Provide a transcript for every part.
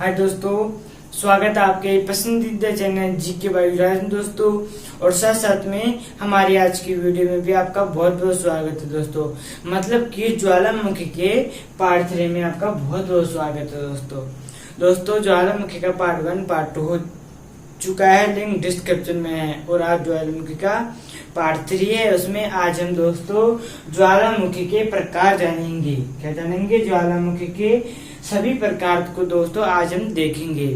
हाय दोस्तों, स्वागत है आपके पसंदीदा चैनल जीके बायोलॉजी में दोस्तों। और साथ साथ में हमारी आज की वीडियो में भी आपका बहुत बहुत स्वागत है दोस्तों। मतलब कि ज्वालामुखी के पार्ट 3 में आपका बहुत बहुत स्वागत है दोस्तों। ज्वालामुखी का पार्ट 1 पार्ट 2 हो चुका है, लिंक डिस्क्रिप्शन में है। और आज ज्वालामुखी का पार्ट 3 है, उसमें आज हम दोस्तों ज्वालामुखी के प्रकार जानेंगे। क्या जानेंगे? ज्वालामुखी के सभी प्रकार को दोस्तों आज हम देखेंगे।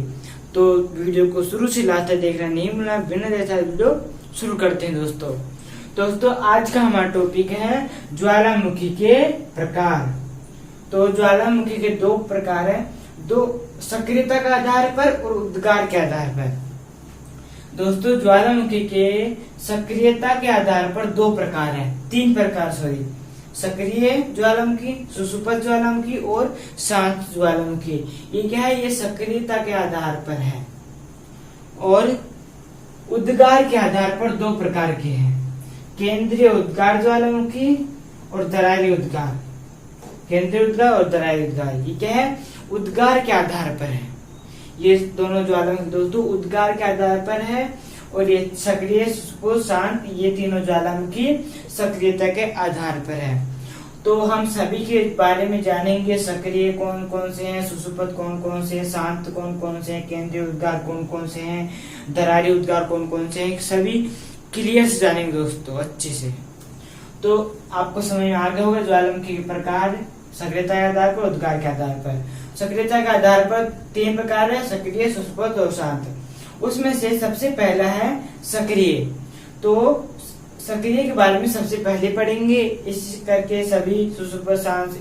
तो वीडियो को शुरू से लाते देखना नहीं भूलना। बिना जैसा वीडियो शुरू करते हैं दोस्तों आज का हमारा टॉपिक है ज्वालामुखी के प्रकार। तो ज्वालामुखी के दो प्रकार है, दो सक्रियता के आधार पर और उद्गार के आधार पर। दोस्तों ज्वालामुखी के सक्रियता के आधार पर दो प्रकार है, तीन प्रकार सॉरी, सक्रिय ज्वालामुखी, सुषुप्त ज्वालामुखी और शांत ज्वालामुखी। ये क्या है? ये सक्रियता के आधार पर है। और उद्गार के आधार पर दो प्रकार के हैं, केंद्रीय उद्गार ज्वालामुखी और दरारी उद्गार। केंद्रीय उद्गार और दरारी उद्गार, ये क्या है? उद्गार के आधार पर है। ये दोनों ज्वालामुखी दोस्तों उद्गार के आधार पर है। और ये सक्रिय, सुषुप्त, शांत, ये तीनों ज्वालामुखी सक्रियता के आधार पर है। तो हम सभी के बारे में जानेंगे, सक्रिय कौन कौन से हैं, सुषुप्त कौन कौन से हैं, शांत कौन कौन से हैं, केंद्रीय उद्गार कौन कौन से हैं, दरारी उद्गार कौन कौन से हैं, सभी क्लियर से जानेंगे दोस्तों अच्छे से। तो आपको समझ में आ गया होगा ज्वालामुखी के प्रकार सक्रियता के आधार पर, उद्गार के आधार पर। सक्रियता के आधार पर तीन प्रकार है, सक्रिय, सुषुप्त और शांत। उसमें से सबसे पहला है सक्रिय। तो सक्रिय के बारे में सबसे पहले पढ़ेंगे, इस करके सभी सुषुप्त, शांत,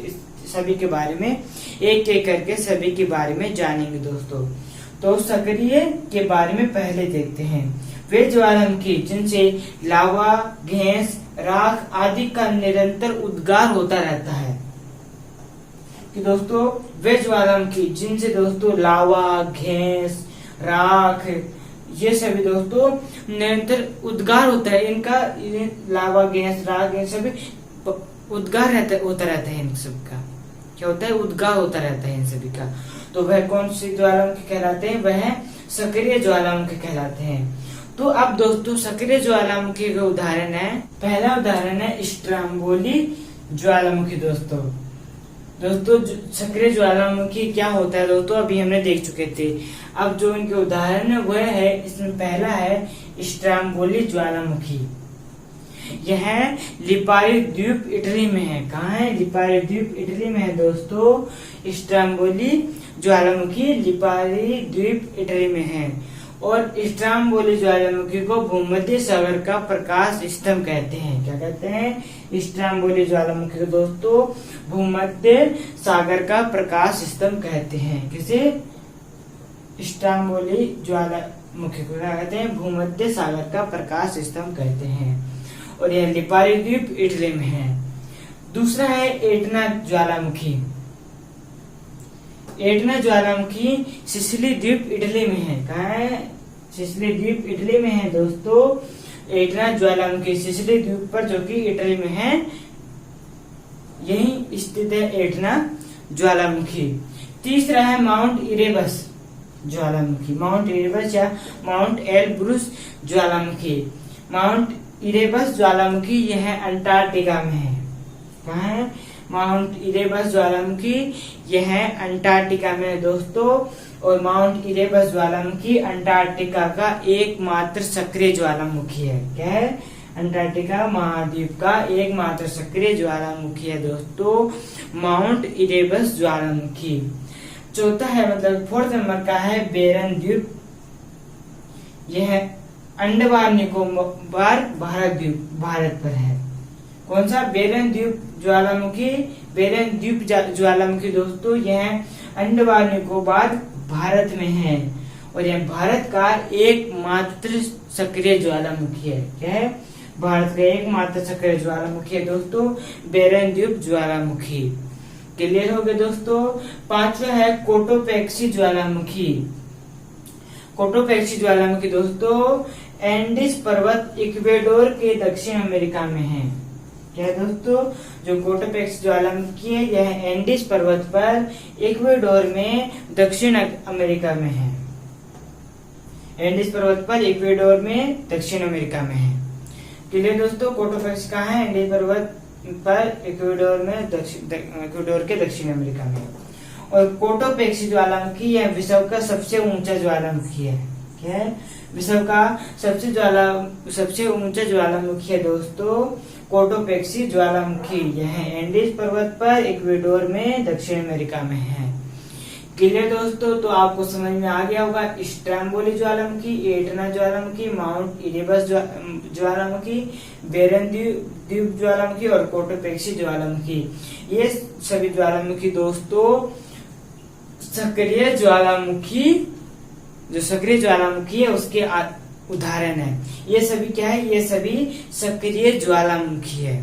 सभी के बारे में एक एक करके सभी के बारे में जानेंगे दोस्तों। तो सक्रिय के बारे में पहले देखते हैं। वे ज्वालामुखी जिनसे लावा, गैस, राख आदि का निरंतर उद्गार होता रहता है। कि दोस्तों वे ज्वालामुखी जिनसे दोस्तों लावा, गैस, राख, ये सभी दोस्तों निरंतर उद्गार होता है इनका। लावा, गैस, राख, ये सभी उद्गार होता रहता है। इन सबका क्या होता है? उद्गार होता रहता है इन सभी का। तो वह कौन सी ज्वालामुखी कहलाते हैं? वह सक्रिय ज्वालामुखी कहलाते हैं। तो अब दोस्तों सक्रिय ज्वालामुखी का उदाहरण है, पहला उदाहरण है स्ट्रोम्बोली ज्वालामुखी। दोस्तों सक्रिय ज्वालामुखी क्या होता है दोस्तों अभी हमने देख चुके थे। अब जो इनके उदाहरण है वह है, इसमें पहला है स्ट्रोम्बोली ज्वालामुखी। यह लिपारी द्वीप इटली में है। कहाँ है? लिपारी द्वीप इटली में है दोस्तों। स्ट्रोम्बोली ज्वालामुखी लिपारी द्वीप इटली में है। और स्ट्रोम्बोली ज्वालामुखी को भूमध्य सागर का प्रकाश स्तंभ कहते हैं। क्या कहते हैं? स्ट्रोम्बोली ज्वालामुखी को दोस्तों भूमध्य सागर का प्रकाश स्तंभ कहते हैं। किसे? स्ट्रोम्बोली ज्वालामुखी को क्या कहते हैं? भूमध्य सागर का प्रकाश स्तंभ कहते हैं। और यह लिपारी द्वीप इटली में है। दूसरा है एटना ज्वालामुखी। एटना ज्वालामुखी सिसिली द्वीप इटली में है। कहाँ है? सिसिली द्वीप इटली में है दोस्तों। एटना ज्वालामुखी सिसिली द्वीप पर जो कि इटली में है, यही स्थित है एटना ज्वालामुखी। तीसरा है माउंट इरेबस ज्वालामुखी। माउंट इरेबस या माउंट एलब्रूस ज्वालामुखी। माउंट इरेबस ज्वालामुखी यह अंटार्कटिका में है। कहाँ है? माउंट इरेबस ज्वालामुखी यह अंटार्कटिका में है दोस्तों। और माउंट इरेबस ज्वालामुखी अंटार्कटिका का एकमात्र सक्रिय ज्वालामुखी है। क्या है? अंटार्कटिका महाद्वीप का एकमात्र सक्रिय ज्वालामुखी है दोस्तों माउंट इरेबस ज्वालामुखी। चौथा है, मतलब फोर्थ नंबर का है बेरन द्वीप। यह अंडमान निकोबार भारत पर है। कौन सा? बेरन द्वीप ज्वालामुखी। बेरन द्वीप ज्वालामुखी दोस्तों यह अंडमान निकोबार भारत में है। और यह भारत का एकमात्र सक्रिय ज्वालामुखी है। क्या है? भारत का एकमात्र सक्रिय ज्वालामुखी है दोस्तों बेरन द्वीप ज्वालामुखी। क्लियर हो गए दोस्तों। पांचवा है कोटोपैक्सी ज्वालामुखी। कोटोपैक्सी ज्वालामुखी दोस्तों एंडीज पर्वत इक्वेडोर के दक्षिण अमेरिका में है। क्या है दोस्तों, जो कोटोपेक्सी ज्वालामुखी है यह एंडीज पर्वत पर इक्वेडोर में दक्षिण अमेरिका में है। एंडीज पर्वत पर इक्वेडोर में दक्षिण अमेरिका में है। क्लियर दोस्तों, कोटोपेक्सी कहाँ है, एंडीज पर्वत पर इक्वेडोर में इक्वेडोर के दक्षिण अमेरिका में। और कोटोपेक्सी ज्वालामुखी यह विश्व का सबसे ऊंचा ज्वालामुखी है। क्या है, विश्व का सबसे ऊंचा ज्वालामुखी है दोस्तों कोटोपेक्सी ज्वालामुखी। यह एंडीज पर्वत पर इक्वेडोर में दक्षिण अमेरिका में है। क्लियर दोस्तों, तो आपको समझ में आ गया होगा स्ट्रैम्बोली ज्वालामुखी, एटना ज्वालामुखी, माउंट इरेबस ज्वालामुखी, बेरन द्वीप ज्वालामुखी और कोटोपेक्सी ज्वालामुखी। ये सभी ज्वालामुखी दोस्तों सक्रिय ज्वालामुखी, जो सक्रिय ज्वालामुखी है उसके उदाहरण है। ये सभी क्या है, ये सभी सक्रिय ज्वालामुखी है।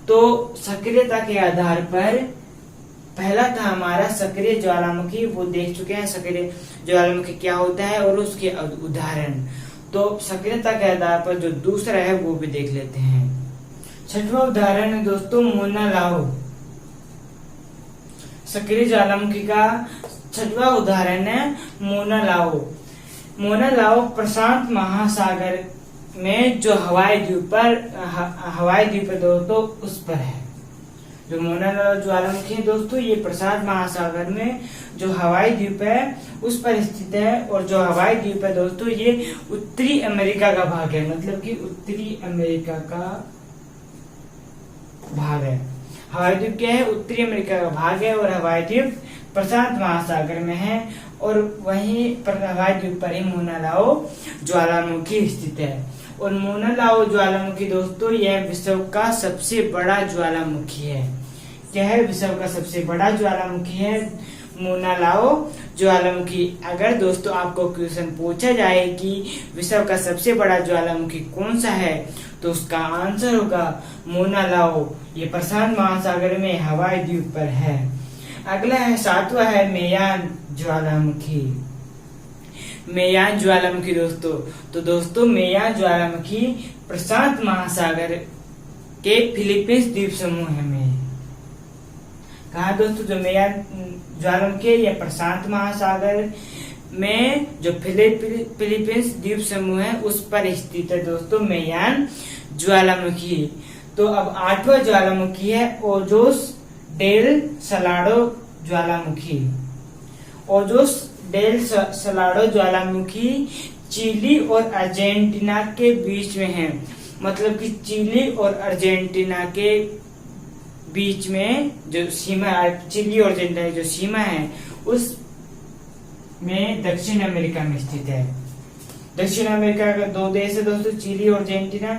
तो सक्रियता के आधार पर पहला था हमारा सक्रिय ज्वालामुखी, वो देख चुके हैं सक्रिय ज्वालामुखी क्या होता है और उसके उदाहरण। तो सक्रियता के आधार पर जो दूसरा है वो भी देख लेते हैं। छठवां उदाहरण है दोस्तों मोना लाओ। सक्रिय ज्वालामुखी का छठवां उदाहरण है मोना लाओ। मोना लाओ प्रशांत महासागर में जो हवाई द्वीप है दोस्तों उस पर है। जो मोना लाओ ज्वालामुखी है दोस्तों ये प्रशांत महासागर में जो हवाई द्वीप है उस पर स्थित है। और जो हवाई द्वीप है दोस्तों ये उत्तरी अमेरिका का भाग है, मतलब कि उत्तरी अमेरिका का भाग है। हवाई द्वीप क्या है, उत्तरी अमेरिका का भाग है और हवाई द्वीप प्रशांत महासागर में है। और वहीं पर हवाई द्वीप पर ही मोना लाओ ज्वालामुखी स्थित है। और मोना लाओ ज्वालामुखी दोस्तों यह विश्व का सबसे बड़ा ज्वालामुखी है। क्या है, विश्व का सबसे बड़ा ज्वालामुखी है मोना लाओ ज्वालामुखी। अगर दोस्तों आपको क्वेश्चन पूछा जाए कि विश्व का सबसे बड़ा ज्वालामुखी कौन सा है तो उसका आंसर होगा मोना लाओ। ये प्रशांत महासागर में हवाई द्वीप पर है। अगला है सातवां है मेयान ज्वालामुखी। मेयान ज्वालामुखी दोस्तों मेयान ज्वालामुखी प्रशांत महासागर के फिलीपींस द्वीप समूह में कहा दोस्तों। जो मेयान ज्वालामुखी या प्रशांत महासागर में जो फिलीपींस द्वीप समूह है उस पर स्थित है दोस्तों मेयान ज्वालामुखी। तो अब आठवां ज्वालामुखी है ओजोस डेल सलाडो ज्वालामुखी। ओजोस डेल सलाडो ज्वालामुखी चिली और अर्जेंटीना के बीच में है। मतलब कि चिली और अर्जेंटीना के बीच में जो सीमा, चिली और अर्जेंटीना की जो सीमा है उस में दक्षिण अमेरिका में स्थित है। दक्षिण अमेरिका का दो देश है दोस्तों, चिली और अर्जेंटीना,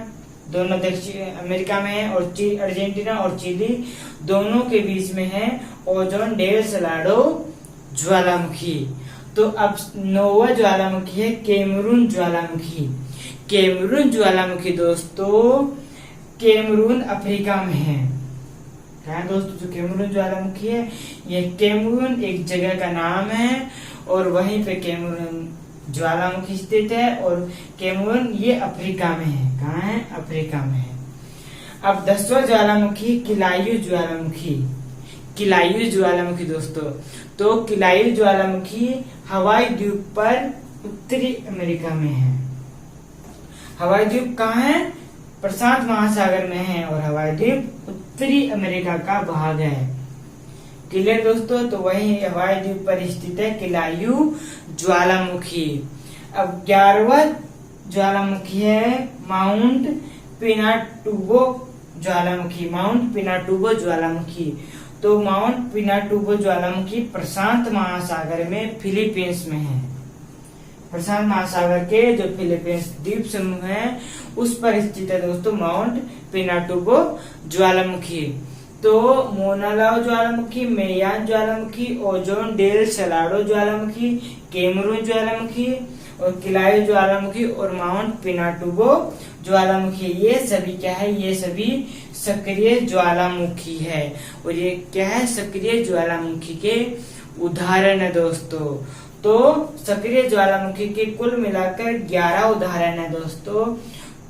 दोनों दक्षिण अमेरिका में है। और अर्जेंटीना और चिली दोनों के बीच में है ओजोन डेल सलाडो ज्वालामुखी। तो अब नौवां ज्वालामुखी है कैमरून ज्वालामुखी। कैमरून ज्वालामुखी दोस्तों कैमरून अफ्रीका में है। क्या है दोस्तों, जो कैमरून ज्वालामुखी है ये कैमरून एक जगह का नाम है और वहीं पे कैमरून ज्वालामुखी स्थित है। और कैमरून ये अफ्रीका में है। कहाँ है, अफ्रीका में है। अब 10वां ज्वालामुखी किलायू ज्वालामुखी। किलायू ज्वालामुखी दोस्तों, तो किलायू ज्वालामुखी हवाई द्वीप पर उत्तरी अमेरिका में है। हवाई द्वीप कहाँ है, प्रशांत महासागर में है और हवाई द्वीप उत्तरी अमेरिका का भाग है। क्लियर दोस्तों, तो वही हवाई द्वीप पर स्थित है किलायू ज्वालामुखी। अब 11वां ज्वालामुखी है माउंट पिनाटुबो ज्वालामुखी। माउंट पिनाटुबो ज्वालामुखी, तो माउंट पिनाटुबो ज्वालामुखी प्रशांत महासागर में फिलीपींस में है। प्रशांत महासागर के जो फिलीपींस द्वीप समूह है उस पर स्थित है दोस्तों माउंट पिनाटुबो ज्वालामुखी। तो मोना लाओ ज्वालामुखी, मेयान ज्वालामुखी, ओजोन डेल सलाडो ज्वालामुखी, कैमरून ज्वालामुखी और किलायू ज्वालामुखी और माउंट पिनाटुबो ज्वालामुखी, ये सभी क्या है, ये सभी सक्रिय ज्वालामुखी है। और ये क्या है, सक्रिय ज्वालामुखी के उदाहरण है दोस्तों। तो सक्रिय ज्वालामुखी के कुल मिलाकर 11 उदाहरण है दोस्तों।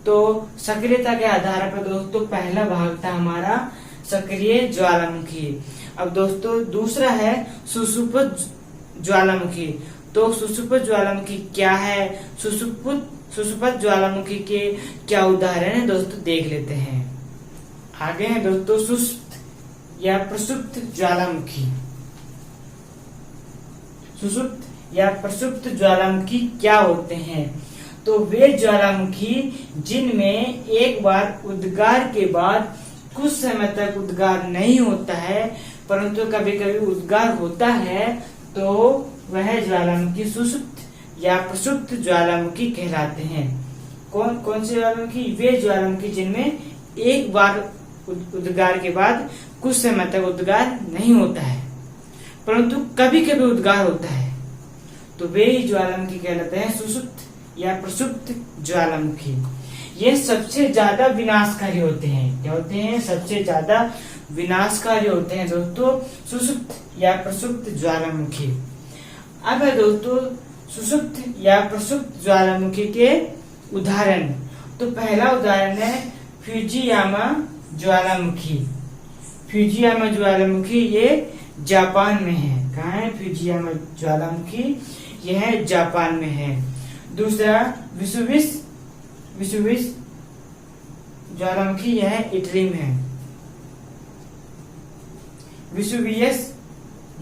तो सक्रियता के आधार पर दोस्तों पहला भाग था हमारा सक्रिय ज्वालामुखी। अब दोस्तों दूसरा है सुषुप्त ज्वालामुखी। तो सुषुप्त ज्वालामुखी क्या है, सुषुप्त ज्वालामुखी के क्या उदाहरण है दोस्तों देख लेते हैं। आगे है दोस्तों सुषुप्त या प्रसुप्त ज्वालामुखी। सुषुप्त या प्रसुप्त ज्वालामुखी क्या होते हैं? तो वे ज्वालामुखी जिनमें एक बार उद्गार के बाद कुछ समय तक उद्गार नहीं होता है परंतु कभी कभी उद्गार होता है, तो वह ज्वालामुखी सुषुप्त या प्रसुप्त ज्वालामुखी कहलाते हैं। कौन से ज्वालामुखी? वे ज्वालामुखी जिनमें एक बार उद्गार के बाद कुछ समय तक उद्गार नहीं होता है परंतु कभी कभी उद्गार होता है, तो वे ही ज्वालामुखी कहलाते हैं सुषुप्त या प्रसुप्त ज्वालामुखी। ये सबसे ज्यादा विनाशकारी होते हैं। क्या होते हैं? सबसे ज्यादा विनाशकारी होते हैं दोस्तों सुषुप्त या प्रसुप्त ज्वालामुखी। अब है दोस्तों सुषुप्त या प्रसुप्त ज्वालामुखी के उदाहरण। तो पहला उदाहरण है फ्यूजियामा ज्वालामुखी। फ्यूजियामा ज्वालामुखी ये जापान में है। कहाँ है फ्यूजियामा ज्वालामुखी? यह जापान में है। दूसरा वेसुवियस ज्वालामुखी, यह इटली में है। वेसुवियस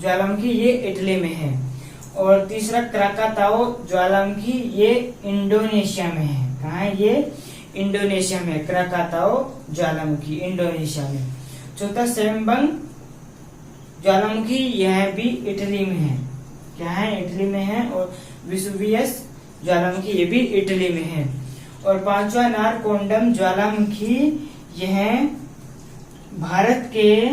ज्वालामुखी ये इटली में है। और तीसरा क्राकाताओ ज्वालामुखी, ये इंडोनेशिया में है। कहाँ है? ये इंडोनेशिया में है। क्राकाताओ ज्वालामुखी इंडोनेशिया में। चौथा सेम्बंग ज्वालामुखी, यह भी इटली में है। क्या है? इटली में है। और वेसुवियस ज्वालामुखी ये भी इटली में है। और पांचवा नारकोंडम ज्वालामुखी, यह भारत के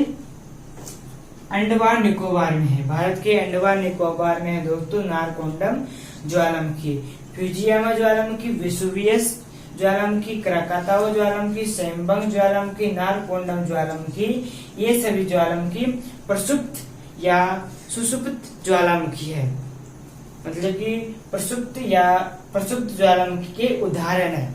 अंडमान निकोबार में है। भारत के अंडमान निकोबार में है दोस्तों नारकोंडम ज्वालामुखी। फ्यूजियामा ज्वालामुखी, वेसुवियस ज्वालामुखी, क्राकाताओ ज्वालामुखी, सेम्बंग ज्वालामुखी, नारकोंडम ज्वालामुखी, ये सभी ज्वालामुखी प्रसुप्त या सुषुप्त ज्वालामुखी है। मतलब कि प्रसुप्त या प्रसुप्त ज्वालामुखी के उदाहरण है।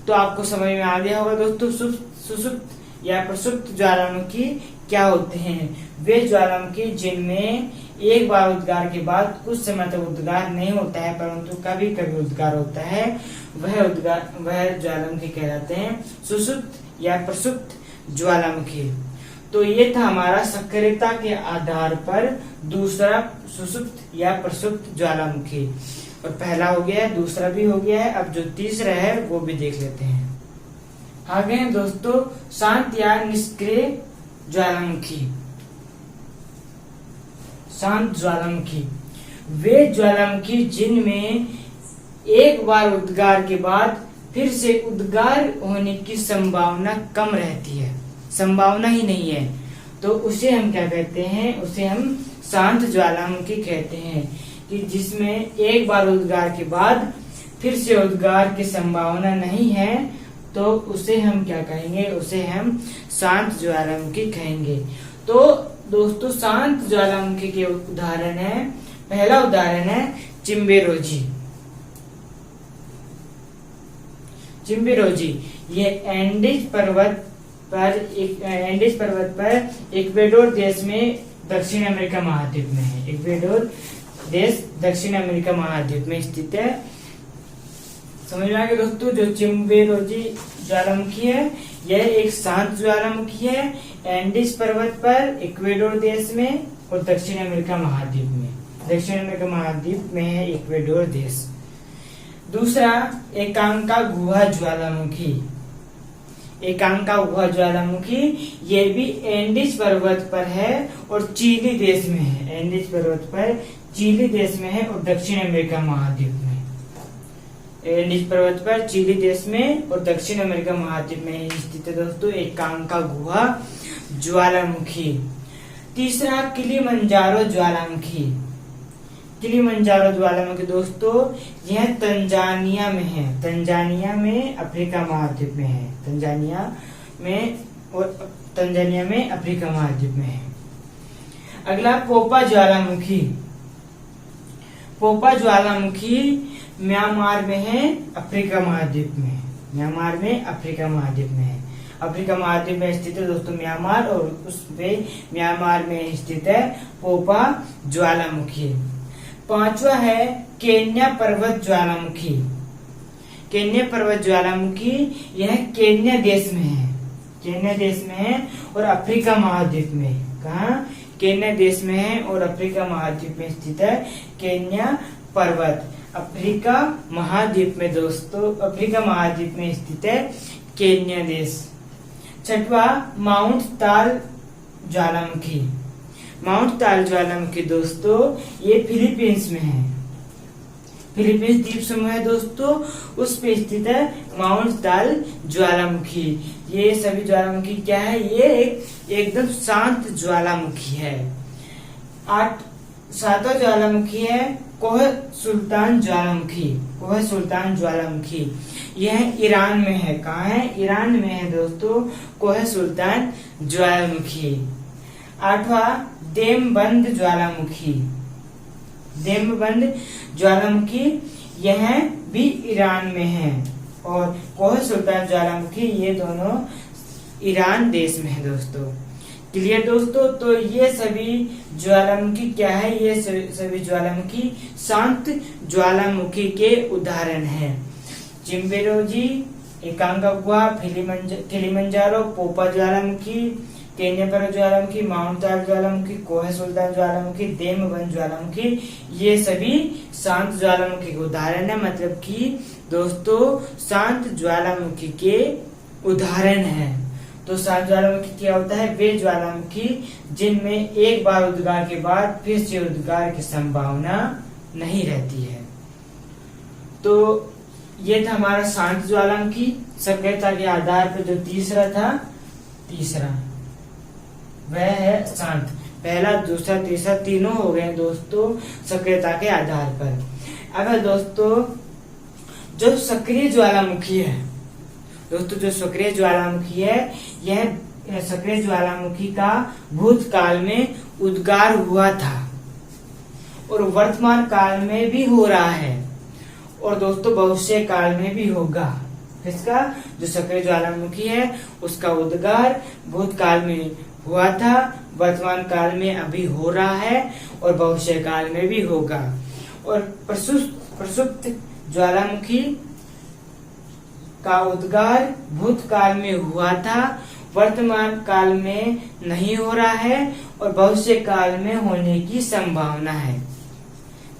तो आपको समझ में आ गया होगा दोस्तों सुषुप्त या प्रसुप्त ज्वालामुखी क्या होते हैं। वे ज्वालामुखी जिनमें एक बार उद्गार के बाद कुछ समय तक उद्गार नहीं होता है परंतु कभी कभी उद्गार होता है, वह ज्वालामुखी कहलाते हैं सुषुप्त या प्रसुप्त ज्वालामुखी। तो ये था हमारा सक्रियता के आधार पर दूसरा सुषुप्त या प्रसुप्त ज्वालामुखी। और पहला हो गया है, दूसरा भी हो गया है। अब जो तीसरा है वो भी देख लेते हैं। आगे हैं दोस्तों शांत या निष्क्रिय ज्वालामुखी। शांत ज्वालामुखी वे ज्वालामुखी जिनमें एक बार उद्गार के बाद फिर से उद्गार होने की संभावना कम रहती है, संभावना ही नहीं है, तो उसे हम क्या कहते हैं? उसे हम शांत ज्वालामुखी कहते हैं। कि जिसमें एक बार उद्गार के बाद फिर से उद्गार की संभावना नहीं है, तो उसे हम क्या कहेंगे? उसे हम शांत ज्वालामुखी कहेंगे। तो दोस्तों शांत ज्वालामुखी के उदाहरण है, पहला उदाहरण है चिम्बेरोजी। चिम्बेरोजी ये एंडीज पर्वत पर इक्वेडोर देश में दक्षिण अमेरिका महाद्वीप में है। इक्वेडोर देश दक्षिण अमेरिका महाद्वीप में स्थित है। समझ में आ गया दोस्तों। जो चिम्बेरोजी ज्वालामुखी है यह एक शांत ज्वालामुखी है, एंडीज पर्वत पर इक्वेडोर देश में और दक्षिण अमेरिका महाद्वीप में। दक्षिण अमेरिका महाद्वीप में है इक्वेडोर देश। दूसरा एकांका गुहा ज्वालामुखी। एकांका गुहा ज्वालामुखी ये भी एंडीज पर्वत पर है और चिली देश में है। एंडीज पर्वत पर चिली देश में है और दक्षिण अमेरिका महाद्वीप में। एंडीज पर्वत पर चिली देश में और दक्षिण अमेरिका महाद्वीप में स्थित है दोस्तों एकांका गुहा ज्वालामुखी। तीसरा किलिमंजारो ज्वालामुखी। किलिमंजारो ज्वालामुखी दोस्तों यह तंजानिया में है। तंजानिया में अफ्रीका महाद्वीप में है। तंजानिया में अफ्रीका महाद्वीप में है। अगला पोपा ज्वालामुखी। पोपा ज्वालामुखी म्यांमार में है, अफ्रीका महाद्वीप में। म्यांमार में अफ्रीका महाद्वीप में है। अफ्रीका महाद्वीप में स्थित है दोस्तों म्यांमार, और उस पे म्यांमार में स्थित है पोपा ज्वालामुखी। पांचवा है केन्या पर्वत ज्वालामुखी। केन्या पर्वत ज्वालामुखी यह केन्या देश में है, केन्या देश में है और अफ्रीका महाद्वीप में। कहाँ? केन्या देश में है और अफ्रीका महाद्वीप में स्थित है केन्या पर्वत, अफ्रीका महाद्वीप में दोस्तों, अफ्रीका महाद्वीप में स्थित है केन्या देश। छठवा माउंट ताल ज्वालामुखी। माउंट ताल ज्वालामुखी दोस्तों ये फिलीपींस में है, फिलीपींस द्वीप समूह है दोस्तों, उस पे स्थित है माउंट ताल ज्वालामुखी। ये सभी ज्वालामुखी क्या है? ये एकदम शांत ज्वालामुखी है। सातवां ज्वालामुखी है कोह सुल्तान ज्वालामुखी। कोह सुल्तान ज्वालामुखी यह ईरान में है। कहाँ है? ईरान में है दोस्तों कोह सुल्तान ज्वालामुखी। आठवां देमबंद ज्वालामुखी। देमबंद ज्वालामुखी यह भी ईरान में है, और कोह सुल्तान ज्वालामुखी ये दोनों ईरान देश में है दोस्तों। क्लियर दोस्तों? तो ये सभी ज्वालामुखी क्या है? ये सभी ज्वालामुखी शांत ज्वालामुखी के उदाहरण हैं। चिम्बेरोजी, एकांकागुआ, किलिमंजारो, पोपा ज्वालामुखी, केन्या पर्वत ज्वालामुखी, माउंट ताल ज्वालामुखी, कोह सुल्तान ज्वालामुखी, देमबंद ज्वालामुखी, ये सभी शांत ज्वालामुखी के उदाहरण है। मतलब कि दोस्तों शांत ज्वालामुखी के उदाहरण है। तो शांत ज्वालामुखी क्या होता है? वे ज्वालामुखी जिनमें एक बार उद्गार के बाद फिर से उद्गार की संभावना नहीं रहती है। तो ये था हमारा शांत ज्वालामुखी। सक्रियता के आधार पर जो तीसरा वह है शांत। पहला, दूसरा, तीसरा तीनों हो गए दोस्तों सक्रियता के आधार पर। अगर दोस्तों जो सक्रिय ज्वालामुखी है दोस्तों, जो सक्रिय ज्वालामुखी है, यह सक्रिय ज्वालामुखी का भूतकाल में उद्गार हुआ था और वर्तमान काल में भी हो रहा है, और दोस्तों भविष्य काल में भी होगा। इसका जो सक्रिय ज्वालामुखी है उसका उद्गार भूतकाल में हुआ था, वर्तमान काल में अभी हो रहा है और भविष्य काल में भी होगा। और प्रसुप्त ज्वालामुखी का उद्गार भूतकाल में हुआ था, वर्तमान काल में नहीं हो रहा है और भविष्य काल में होने की संभावना है।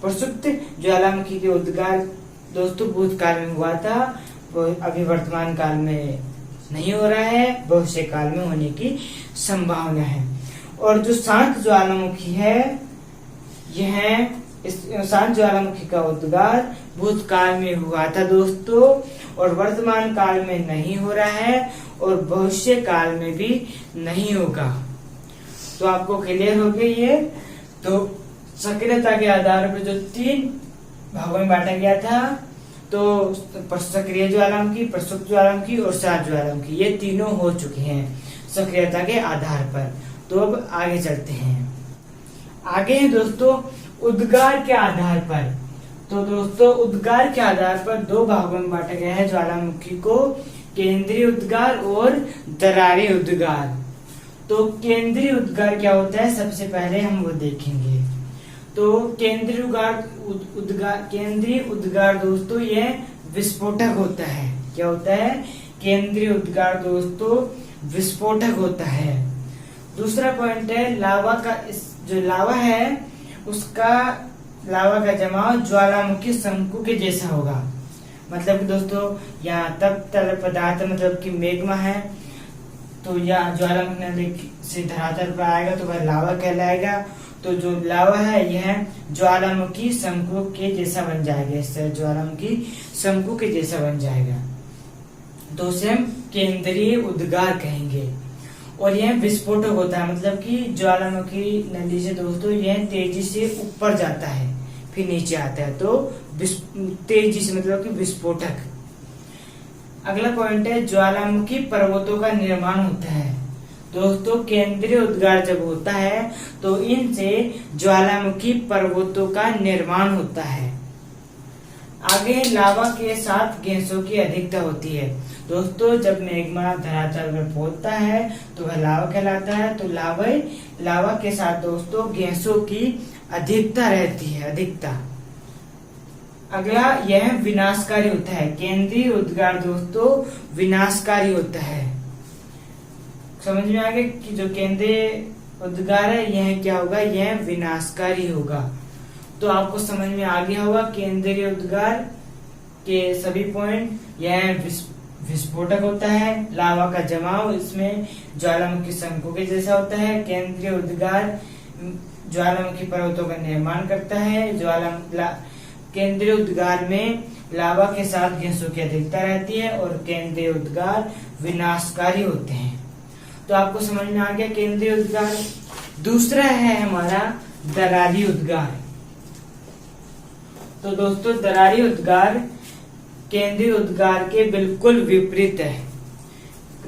प्रसुप्त ज्वालामुखी के उद्गार दोस्तों भूतकाल में हुआ था, अभी वर्तमान काल में नहीं हो रहा है, भविष्य काल में होने की संभावना है। और जो शांत ज्वालामुखी है, यह इस शांत ज्वालामुखी का उद्गार भूतकाल में हुआ था दोस्तों, और वर्तमान काल में नहीं हो रहा है और भविष्य काल में भी नहीं होगा। तो आपको क्लियर हो गई है। तो सक्रियता के आधार पर जो 3 भागों में बांटा गया था, तो सक्रिय ज्वालामुखी, प्रसुप्त ज्वालामुखी और शांत ज्वालामुखी, ये तीनों हो चुके हैं सक्रियता के आधार पर। तो अब आगे चलते हैं। आगे है दोस्तों उद्गार के आधार पर। तो दोस्तों उद्गार के आधार पर 2 भागों में बांटा गया है ज्वालामुखी को, केंद्रीय उद्गार और दरारी उद्गार। तो केंद्रीय उद्गार क्या होता है, सबसे पहले हम वो देखेंगे। तो केंद्रीय उद्गार दोस्तों यह विस्फोटक होता है। क्या होता है? केंद्रीय उद्गार दोस्तों विस्फोटक होता है। दूसरा पॉइंट है लावा का, जो लावा है उसका लावा का जमाव ज्वालामुखी शंकु के जैसा होगा। मतलब दोस्तों यहाँ तब तरल पदार्थ मतलब कि मेग्मा है, तो यह ज्वालामुखी नदी से धरातल पर आएगा तो वह लावा कहलाएगा। तो जो लावा है यह ज्वालामुखी शंकु के जैसा बन जाएगा, इससे ज्वालामुखी शंकु के जैसा बन जाएगा, तो उसे हम केंद्रीय उद्गार कहेंगे। और यह विस्फोटक होता है, मतलब कि ज्वालामुखी नदी से दोस्तों यह तेजी से ऊपर जाता है फिर नीचे आता है, तो तेजी से मतलब कि विस्फोटक। अगला पॉइंट है ज्वालामुखी पर्वतों का निर्माण होता है। दोस्तों केंद्रीय उद्गार जब होता है तो इनसे ज्वालामुखी पर्वतों का निर्माण होता है। आगे लावा के साथ गैसों की अधिकता होती है। दोस्तों जब मैग्मा धरातल में पहुंचता है तो वह लावा कहलाता है। तो लावा के साथ दोस्तों गैसों की अधिकता रहती है, अधिकता। अगला यह विनाशकारी होता है। केंद्रीय उद्गार दोस्तों विनाशकारी होता है। समझ में आ गया कि जो केंद्रीय उद्गार है यह क्या होगा, यह विनाशकारी होगा। तो आपको समझ में आ गया होगा केंद्रीय उद्गार के सभी पॉइंट। यह विस्फोटक होता है, लावा का जमाव इसमें ज्वालामुखी शंकु के जैसा होता है। केंद्रीय उद्गार ज्वालामुखी पर्वतों का निर्माण करता है। केंद्रीय उद्गार में लावा के साथ गैसों की अधिकता रहती है और केंद्रीय उद्गार विनाशकारी होते हैं। तो आपको समझ में आ गया केंद्रीय उद्गार। दूसरा है हमारा दरारी उद्गार। तो दोस्तों दरारी उद्गार केंद्रीय उद्गार के बिल्कुल विपरीत है।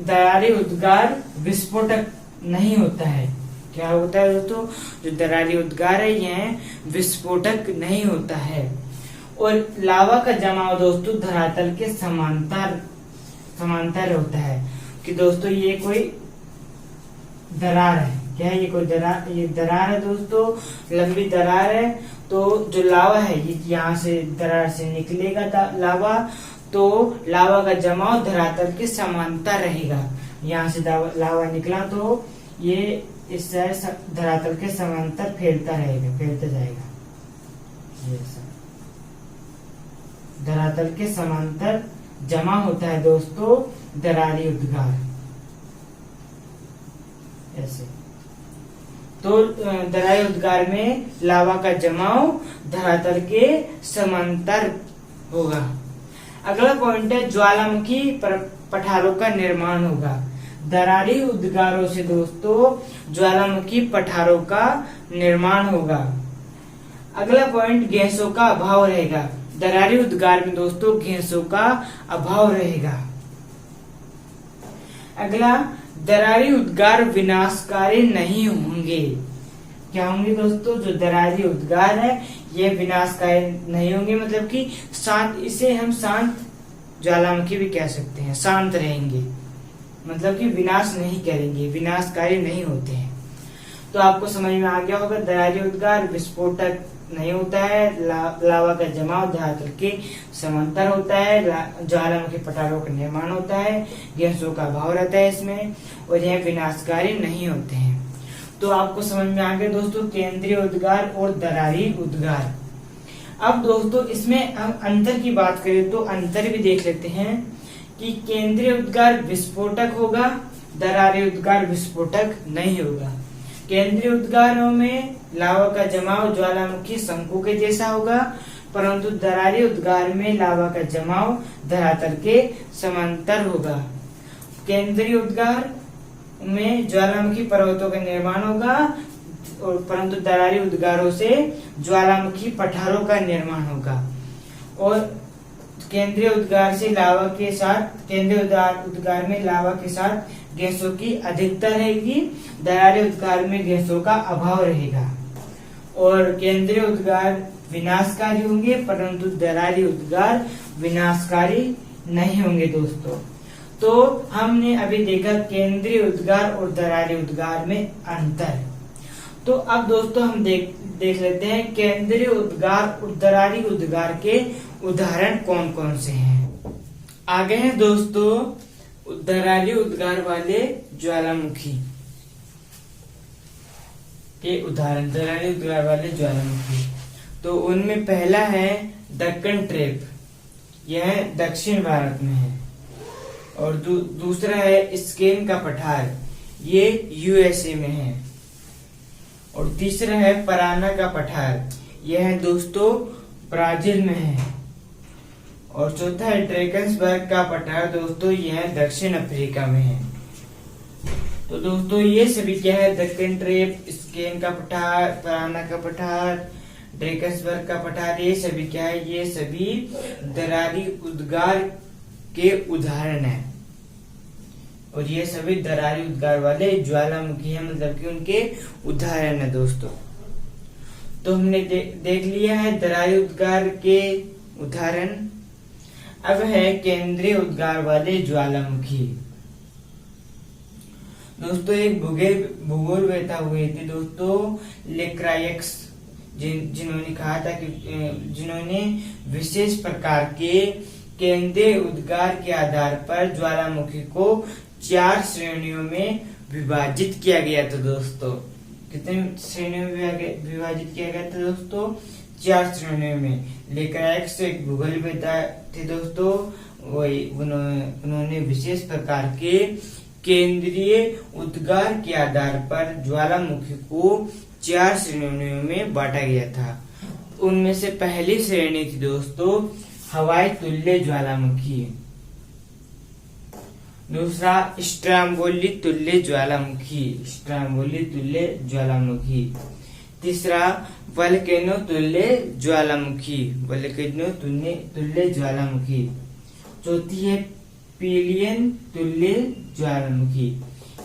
दरारी उद्गार विस्फोटक नहीं होता है। क्या होता है दोस्तों, जो दरारी उद्गार है यह विस्फोटक नहीं होता है। और लावा का जमाव दोस्तों धरातल के समांतर होता है। कि दोस्तों ये कोई दरार है, क्या है ये कोई दरार, ये दरार है दोस्तों, लंबी दरार है। तो जो लावा है ये यहाँ से दरार से निकलेगा लावा, तो लावा का जमाव धरातल के समांतर रहेगा। यहाँ से लावा निकला तो ये इस धरातल के समांतर फैलता जाएगा। धरातल के समांतर जमा होता है दोस्तों दरारी उद्गार, ऐसे। तो दरारी उद्गार में लावा का जमाव धरातल के समांतर होगा। अगला पॉइंट है ज्वालामुखी पठारों का निर्माण होगा। दरारी उद्गारों से दोस्तों ज्वालामुखी पठारों का निर्माण होगा। अगला पॉइंट गैसों का अभाव रहेगा। दरारी उद्गार में दोस्तों गैसों का अभाव रहेगा। अगला दरारी उद्गार विनाशकारी नहीं होंगे। क्या होंगे दोस्तों, जो दरारी उद्गार है ये विनाशकारी नहीं होंगे, मतलब कि शांत, इसे हम शांत ज्वालामुखी भी कह सकते हैं। शांत रहेंगे मतलब कि विनाश नहीं करेंगे, विनाशकारी नहीं होते हैं। तो आपको समझ में आ गया होगा दरारी उद्गार विस्फोटक नहीं होता है। लावा का जमाव धरातल के समांतर होता है। ज्वालामुखी पठारों का निर्माण होता है। गैसों का अभाव रहता है इसमें, और यह विनाशकारी नहीं होते हैं। तो आपको समझ में आ गया दोस्तों केंद्रीय उद्गार और दरारी उद्गार। अब दोस्तों इसमें हम अंतर की बात करें तो अंतर भी देख लेते हैं कि केंद्रीय उद्गार विस्फोटक होगा, दरारी उद्गार विस्फोटक नहीं होगा। केंद्रीय उद्गारों में लावा का जमाव ज्वालामुखी शंकु के जैसा होगा, परंतु दरारी उद्गार में लावा का जमाव धरातल के समांतर होगा। केंद्रीय उद्गार में ज्वालामुखी पर्वतों का निर्माण होगा, और परंतु दरारी उद्गारों से ज्वालामुखी पठारों का निर्माण होगा। और केंद्रीय उद्गार से लावा के साथ, केंद्रीय उद्गार में लावा के साथ गैसों की अधिकता रहेगी, दरारी उद्गार में गैसों का अभाव रहेगा। और केंद्रीय उद्गार विनाशकारी होंगे, परंतु दरारी उद्गार विनाशकारी नहीं होंगे दोस्तों। तो हमने अभी देखा केंद्रीय उद्गार और दरारी उद्गार में अंतर। तो अब दोस्तों हम देख लेते हैं केंद्रीय उद्गार और दरारी उद्गार के उदाहरण कौन कौन से हैं। आगे हैं दोस्तों दरारी उद्गार वाले ज्वालामुखी के उदाहरण। दरारी उद्गार वाले ज्वालामुखी, तो उनमें पहला है दक्कन ट्रेप, यह दक्षिण भारत में है। और दूसरा है स्केन का पठार, ये यूएसए में है। और तीसरा है पराना का पठार, यह दोस्तों ब्राजील में है। और चौथा है ड्रेकन्सबर्ग का पठार, दोस्तों यह दक्षिण अफ्रीका में है। तो दोस्तों ये सभी क्या है, दक्कन ट्रेप, स्केन का पठार, पराना का पठार, ड्रेकन्सबर्ग का पठार, ये सभी क्या है, ये सभी दरारी उद्गार के उदाहरण है। और ये सभी दरारी उद्गार वाले ज्वालामुखी है, मतलब कि उनके उदाहरण है दोस्तों। तो हमने देख लिया है दरारी उद्गार के उदाहरण अब है केंद्रीय उद्गार वाले ज्वालामुखी। दोस्तों एक भूगोलवेत्ता हुए थे दोस्तों लेक्रायक्स, जिन्होंने कहा था कि जिन्होंने विशेष प्रकार के केंद्रीय उद्गार के आधार पर ज्वालामुखी को 4 श्रेणियों में विभाजित किया गया था दोस्तों। कितने श्रेणियों में विभाजित किया गया था दोस्तों? 4 श्रेणियों में। लेक्रायक्स एक भूगोलवेत्ता थे दोस्तों, वही उन्होंने विशेष प्रकार के केंद्रीय उद्गार के आधार पर ज्वालामुखी को 4 श्रेणियों में बांटा गया था। उनमें से पहली श्रेणी थी दोस्तों हवाई तुल्य ज्वालामुखी, दूसरा स्ट्रोम्बोली तुल्य ज्वालामुखी, स्ट्रोम्बोली तुल्य ज्वालामुखी, तीसरा वोल्केनो तुल्य ज्वालामुखी, वोल्केनो तुल्य ज्वालामुखी, चौथी है पिलियन तुल्य ज्वालामुखी।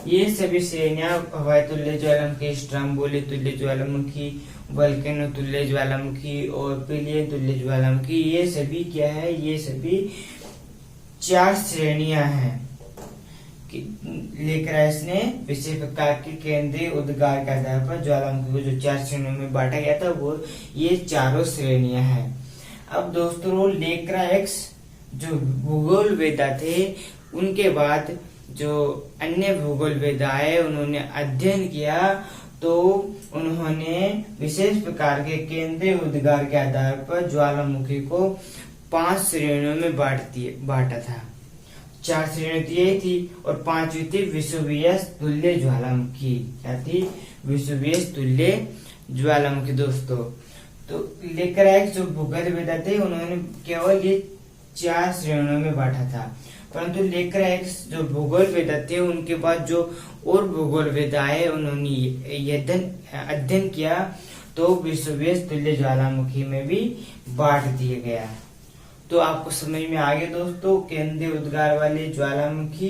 ये सभी श्रेणियां हवाई तुल्य ज्वालामुखी, स्ट्रोम्बोली तुल्य ज्वालामुखी, वोल्केनो तुल्य ज्वालामुखी और पिलियन तुल्य ज्वालामुखी, ये सभी क्या है? ये सभी 4 श्रेणियां हैं। लेक्रायक्स ने विशेष प्रकार के केंद्रीय उद्गार के आधार पर ज्वालामुखी को जो 4 श्रेणियों में बांटा गया था वो ये चारों श्रेणियां हैं। अब दोस्तों लेक्रायक्स जो भूगोलवेत्ता थे, उनके बाद जो अन्य भूगोलवेत्ता आए उन्होंने अध्ययन किया तो उन्होंने विशेष प्रकार के केंद्रीय उद्गार के आधार पर ज्वालामुखी को 5 श्रेणियों में बांटा था। 4 श्रेणी यही थी और 5वीं थी वेसुवियस तुल्य ज्वालामुखी। क्या थी? वेसुवियस तुल्य ज्वालामुखी दोस्तों। तो लेक्रायक्स जो भूगोलवेत्ता थे उन्होंने केवल ये 4 श्रेणियों में बांटा था, परंतु लेक्रायक्स जो भूगोलवेत्ता थे उनके बाद जो और भूगोलवेत्ता आए उन्होंने अध्ययन किया तो वेसुवियस तुल्य ज्वालामुखी में भी बांट दिया गया। तो आपको समझ में आ गया दोस्तों केंद्रीय उद्गार वाले ज्वालामुखी,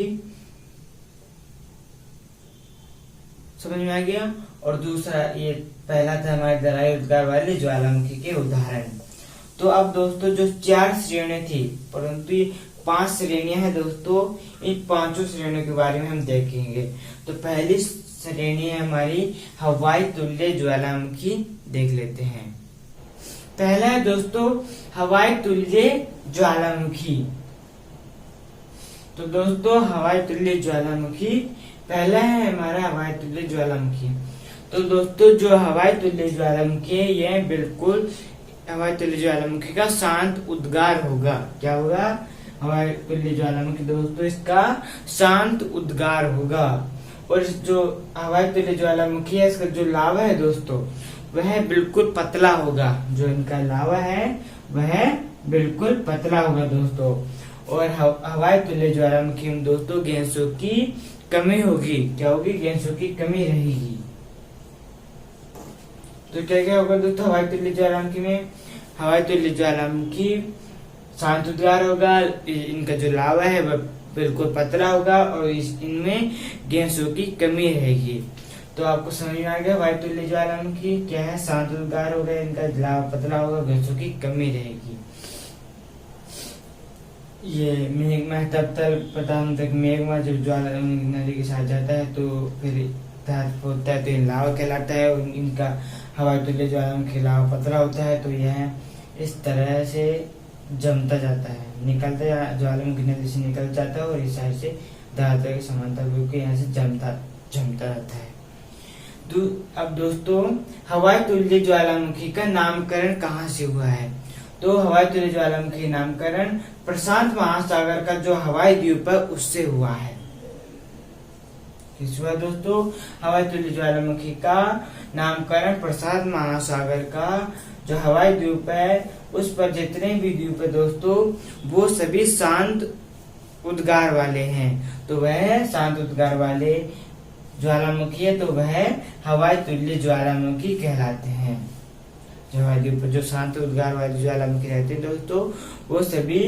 समझ में आ गया। और दूसरा ये पहला था हमारे दराई उद्गार वाले ज्वालामुखी के उदाहरण। तो अब दोस्तों जो 4 श्रेणी थी, परंतु ये 5 श्रेणियां हैं दोस्तों, इन 5 श्रेणियों के बारे में हम देखेंगे। तो पहली श्रेणी है हमारी हवाई तुल्य ज्वालामुखी, देख लेते हैं। पहला है दोस्तों हवाई तुल्य ज्वालामुखी। तो दोस्तों हवाई तुल्य ज्वालामुखी पहला है हमारा हवाई तुल्य ज्वालामुखी। तो दोस्तों जो हवाई तुल्य ज्वालामुखी है यह बिल्कुल हवाई तुल्य ज्वालामुखी का शांत उद्गार होगा। क्या होगा? हवाई तुल्य ज्वालामुखी दोस्तों इसका शांत उद्गार होगा। और जो हवाई तुल्य ज्वालामुखी है इसका जो लावा है दोस्तों वह बिल्कुल पतला होगा। जो इनका लावा है वह बिल्कुल पतला होगा दोस्तों। और हवाई तुल्य ज्वालामुखी में दोस्तों गैसों की कमी होगी। क्या होगी? गैसों की कमी रहेगी। तो क्या क्या होगा दोस्तों हवाई तुल्य ज्वालामुखी में? हवाई तुल्य ज्वालामुखी शांत उद्गार होगा, इनका जो लावा है वह बिल्कुल पतला होगा और इनमें गैसों की कमी रहेगी। तो आपको समझ में आ गया हवाई तुल्य ज्वालामुखी क्या है? शांत उद्गार होगा, इनका लावा पतला होगा, गैसों की कमी रहेगी। ये मेघमा तब तक पता तक मेघमा जब ज्वालामुखी नदी के साथ जाता है तो फिर होता है तो लावा कहलाता है। इनका हवाई तुल्य ज्वालामुखी लावा पतला होता है तो यह इस तरह से जमता जाता है, निकलता ज्वालामुखी नदी से निकल जाता है और इस साइड से धरातल के समांतर होकर यहाँ से जमता रहता है। अब दोस्तों हवाई तुल्य ज्वालामुखी का नामकरण कहाँ से हुआ है? तो हवाई तुल्य ज्वालामुखी नामकरण प्रशांत महासागर का जो हवाई द्वीप है उससे हुआ है। किस हुआ दोस्तों? हवाई तुल्य ज्वालामुखी का नामकरण प्रशांत महासागर का जो हवाई द्वीप है उस पर जितने भी द्वीप है दोस्तों वो सभी शांत उद्गार वाले हैं। तो वह शांत उद्गार वाले ज्वालामुखी है तो वह हवाई तुल्य ज्वालामुखी कहलाते हैं। जो हवाई द्वीप पर जो शांत उद्गार वाले ज्वालामुखी रहते हैं दोस्तों वो सभी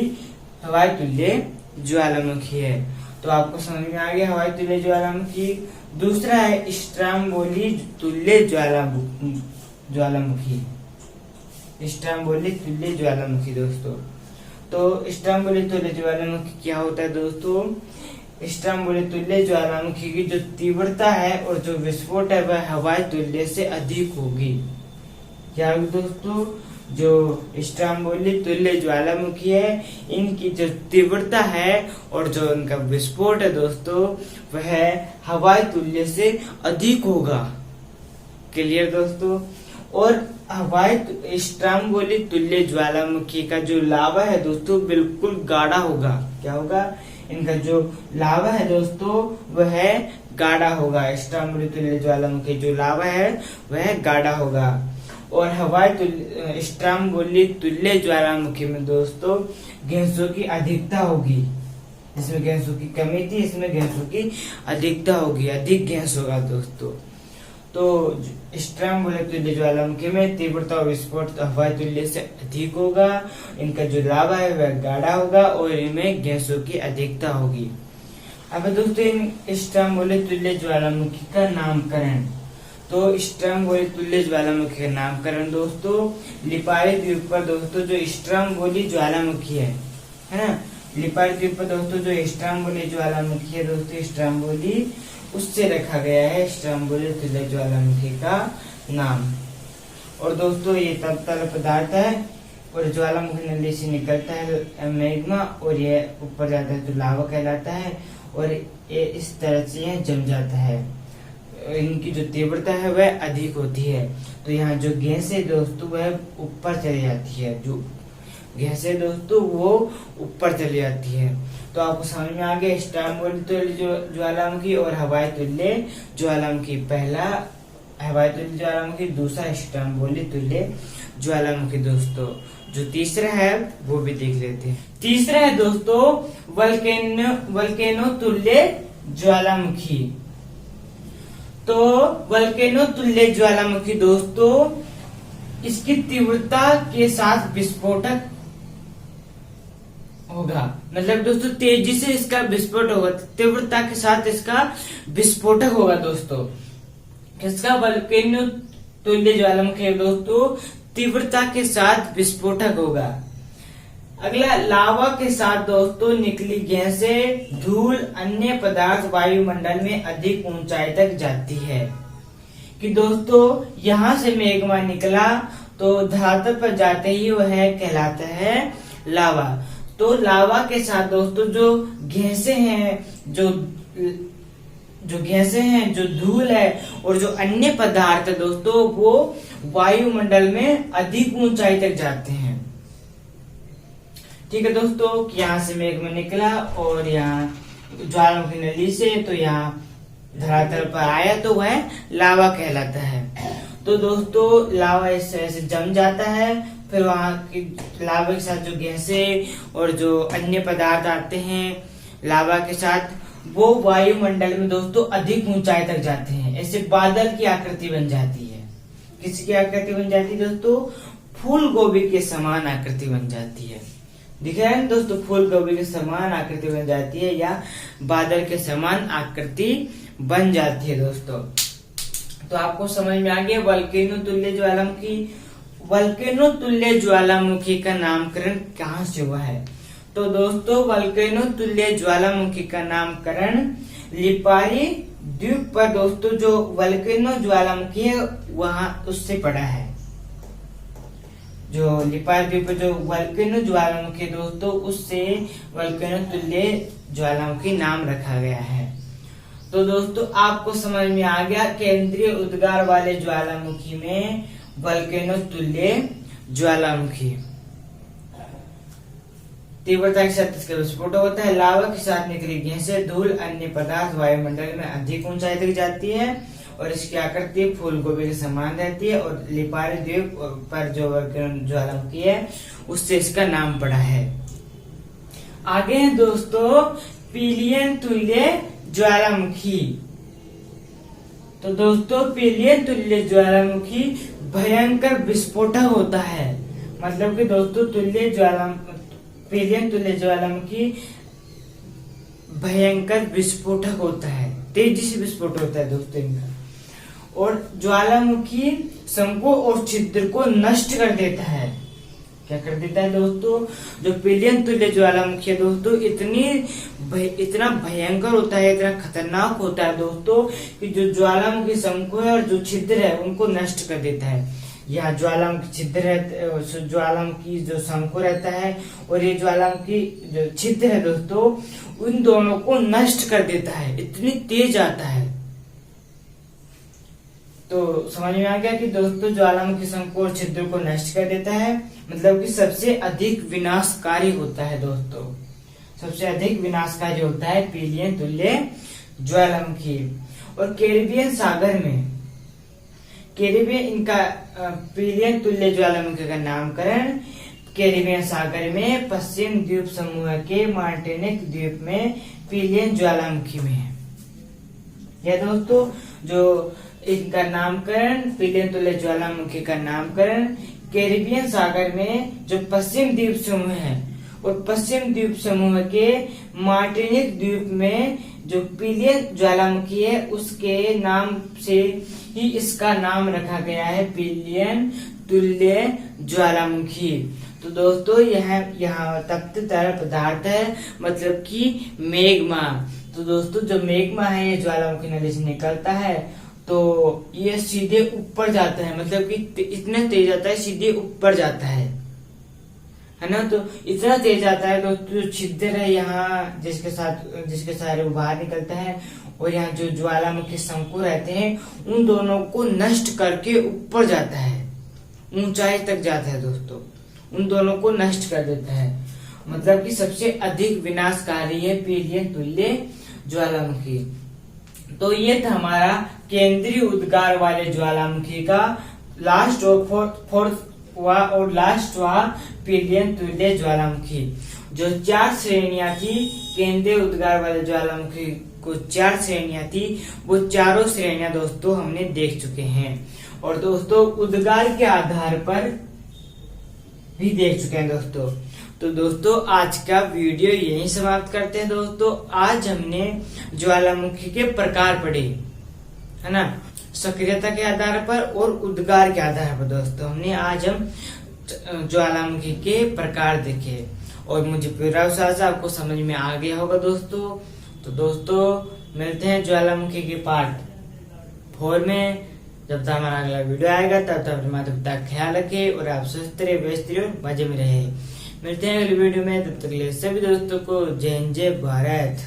हवाई तुल्य ज्वालामुखी है। तो आपको समझ में आ गया हवाई तुल्य ज्वालामुखी। दूसरा है स्ट्रोम्बोली तुल्य ज्वालामुखी। स्ट्रोम्बोली तुल्य ज्वालामुखी दोस्तों। तो स्ट्रोम्बोली तुल्य ज्वालामुखी क्या होता है दोस्तों? स्ट्रोम्बोली तुल्य ज्वालामुखी की जो तीव्रता है और जो विस्फोट है वह हवाई तुल्य से अधिक होगी। क्या होगी दोस्तों? जो स्ट्रोम्बोली तुल्य ज्वालामुखी है, इनकी जो तीव्रता है और जो इनका विस्फोट है दोस्तों, वह हवाई तुल्य से अधिक होगा। क्लियर दोस्तों? और हवाई स्ट्रोम्बोली तुल्य ज्वालामुखी का जो लावा है दोस्तों बिल्कुल गाढ़ा होगा। क्या होगा? इनका जो लावा है दोस्तों वह गाढ़ा होगा। स्ट्रोम्बोली तुल्य ज्वालामुखी जो लावा है वह गाढ़ा होगा। और हवाई स्ट्रोम्बोली तुल्य ज्वालामुखी में दोस्तों गैसों की अधिकता होगी। इसमें गैसों की कमी थी, इसमें गैसों की अधिकता होगी, अधिक गैस होगा दोस्तों। तो स्ट्रोम्बोली तुल्य ज्वालामुखी में तीव्रता और विस्फोट हवाई तुल्य से अधिक होगा। इनका जो लावा है वह गाढ़ा होगा और इनमें गैसों की अधिकता होगी। अब दोस्तों इन स्ट्रोम्बोली तुल्य ज्वालामुखी का नामकरण। तो स्ट्रोम्बोली तुल्य ज्वालामुखी का नामकरण दोस्तों लिपारी द्वीप पर दोस्तों जो स्ट्रोम्बोली ज्वालामुखी है ना, लिपारी द्वीप पर दोस्तों जो स्ट्रोम्बोली ज्वालामुखी है दोस्तों, स्ट्रोम्बोली उससे रखा गया है स्ट्रोम्बोली तुल्य ज्वालामुखी का नाम। और दोस्तों ये तब तरल पदार्थ है और ज्वालामुखी नली से निकलता है मैग्मा और ये ऊपर जाता है तो लावा कहलाता है और ये इस तरह से यह जम जाता है। इनकी जो तीव्रता है वह अधिक होती है। तो यहाँ जो गैस है दोस्तों वह ऊपर चली जाती है, जो गैस है दोस्तों वो ऊपर चली जाती है। तो आपको समझ में आ गया स्ट्रोम्बोली तुल्य ज्वालामुखी और हवाई तुल्य ज्वालामुखी। पहला हवाई तुल्य ज्वालामुखी, दूसरा स्ट्रोम्बोली तुल्य ज्वालामुखी दोस्तों। जो तीसरा है वो भी देख लेते हैं। तीसरा है दोस्तों वल्केनो तुल्य ज्वालामुखी। तो वल्केनो तुल्य ज्वालामुखी दोस्तों इसकी तीव्रता के साथ विस्फोटक होगा। मतलब दोस्तों तेजी से इसका विस्फोट होगा, तीव्रता के साथ इसका विस्फोटक होगा दोस्तों। इसका वल्केनो तुल्य ज्वालामुखी दोस्तों तीव्रता के साथ विस्फोटक होगा। अगला लावा के साथ दोस्तों निकली गैसें, धूल, अन्य पदार्थ वायुमंडल में अधिक ऊंचाई तक जाती है। कि दोस्तों यहाँ से मैग्मा निकला तो धरातल पर जाते ही वह कहलाता है लावा। तो लावा के साथ दोस्तों जो गैसें हैं, जो गैसें हैं, जो धूल है और जो अन्य पदार्थ है दोस्तों वो वायुमंडल में अधिक ऊंचाई तक जाते हैं। ठीक है दोस्तों, यहाँ से मेघ निकला और यहाँ ज्वालामुखी नली से तो यहाँ धरातल पर आया तो वह लावा कहलाता है। तो दोस्तों लावा इस तरह से जम जाता है, फिर वहाँ की लावा के साथ जो गैसें और जो अन्य पदार्थ आते हैं लावा के साथ वो वायुमंडल में दोस्तों अधिक ऊंचाई तक जाते हैं। ऐसे बादल की आकृति बन जाती है। किसकी आकृति बन जाती है दोस्तों? फूल गोभी के समान आकृति बन जाती है। दिख रहा है दोस्तों, फूल गोभी के समान आकृति बन जाती है या बादल के समान आकृति बन जाती है दोस्तों। तो आपको समझ में आ गया वल्केनो तुल्य ज्वालामुखी। वल्केनो तुल्य ज्वालामुखी का नामकरण कहाँ से हुआ है? तो दोस्तों वल्केनो तुल्य ज्वालामुखी का नामकरण लिपारी द्वीप पर दोस्तों जो वल्केनो ज्वालामुखी है वहां उससे पड़ा है। जो लिपारी द्वीप पर जो वल्केनो ज्वालामुखी दोस्तों उससे वल्केनो तुल्य ज्वालामुखी नाम रखा गया है। तो दोस्तों आपको समझ में आ गया केंद्रीय उद्गार वाले ज्वालामुखी में वल्केनो तुल्य ज्वालामुखी। तीव्रता के साथ इसका विस्फोट होता है। लावा के साथ निकली गैसें, धूल, अन्य पदार्थ वायुमंडल में अधिक ऊंचाई तक जाती है और इसकी आकृति फूल गोभी के समान रहती है। और लिपारी द्वीप पर जो वल्केनो ज्वालामुखी है उससे इसका नाम पड़ा है। आगे है दोस्तों पिलियन तुल्य ज्वालामुखी। तो दोस्तों पिलियन तुल्य ज्वालामुखी भयंकर विस्फोटक होता है। मतलब कि दोस्तों पिलियन तुल्य ज्वालामुखी भयंकर विस्फोटक होता है, तेजी से विस्फोट होता है दोस्तों इनका। और ज्वालामुखी शंकु और छिद्र को नष्ट कर देता है। क्या कर देता है दोस्तों? जो पीलियन तुल्य ज्वालामुखी है दोस्तों इतना भयंकर होता है, इतना खतरनाक होता है दोस्तों कि जो ज्वालामुखी शंकु है और जो छिद्र है उनको नष्ट कर देता है। यह ज्वालामुखी छिद्र है, ज्वालामुखी जो शंकु रहता है और ये ज्वालामुखी जो छिद्र है दोस्तों उन दोनों को नष्ट कर देता है, इतनी तेज आता है। तो समझ में आ गया कि दोस्तों ज्वालामुखी शंकु और छिद्र को नष्ट कर देता है, मतलब कि सबसे अधिक विनाशकारी होता है दोस्तों, सबसे अधिक विनाशकारी होता है पीलियन तुल्य ज्वालामुखी। और कैरिबियन सागर में इनका पीलियन तुल्य ज्वालामुखी का नामकरण कैरिबियन सागर में पश्चिम द्वीप समूह के मार्टिनिक द्वीप में पीलियन ज्वालामुखी में है। यह दोस्तों जो इनका नामकरण पीलियन तुल्य ज्वालामुखी का नामकरण कैरिबियन सागर में जो पश्चिम द्वीप समूह है और पश्चिम द्वीप समूह के मार्टिनिक द्वीप में जो पीलियन ज्वालामुखी है उसके नाम से ही इसका नाम रखा गया है, पीलियन तुल्य ज्वालामुखी। तो दोस्तों यह तप्त तरल पदार्थ है, मतलब कि मेग्मा। तो दोस्तों जो मेग्मा है ये ज्वालामुखी नली से निकलता है तो ये सीधे ऊपर जाता है, मतलब कि इतना तेज आता है सीधे ऊपर जाता है ना। तो इतना तेज आता है दोस्तों जो छिद्र है यहाँ जिसके सारे वो बाहर निकलता है और यहाँ जो ज्वालामुखी शंकु रहते हैं उन दोनों को नष्ट करके ऊपर जाता है, ऊंचाई तक जाता है दोस्तों, उन दोनों को नष्ट कर देता है। मतलब कि सबसे अधिक विनाशकारी है पीलियन तुल्य ज्वालामुखी। तो ये था हमारा केंद्रीय उद्गार वाले ज्वालामुखी का लास्ट और फोर्थ और लास्ट हुआ पीलियन तुल्य ज्वालामुखी। जो 4 श्रेणियां थी केंद्रीय उद्गार वाले ज्वालामुखी को 4 श्रेणियां थी, वो चारों श्रेणियां दोस्तों हमने देख चुके हैं और दोस्तों उद्गार के आधार पर भी देख चुके हैं दोस्तों। तो दोस्तों आज का वीडियो यहीं समाप्त करते हैं दोस्तों। आज हमने ज्वालामुखी के प्रकार पढ़े है ना, सक्रियता के आधार पर और उद्गार के आधार पर दोस्तों आज हम ज्वालामुखी के प्रकार देखे और मुझे पूरा विश्वास आपको समझ में आ गया होगा दोस्तों। तो दोस्तों मिलते हैं ज्वालामुखी के पार्ट 4 में। जब तक हमारा अगला वीडियो आएगा तब तक अपने माता पिता का ख्याल रखे और आप स्वस्थ रहे, व्यस्त रहे और मजे में रहे। मिलते हैं अगले वीडियो में, तब तक के लिए सभी दोस्तों को जय हिंद जय भारत।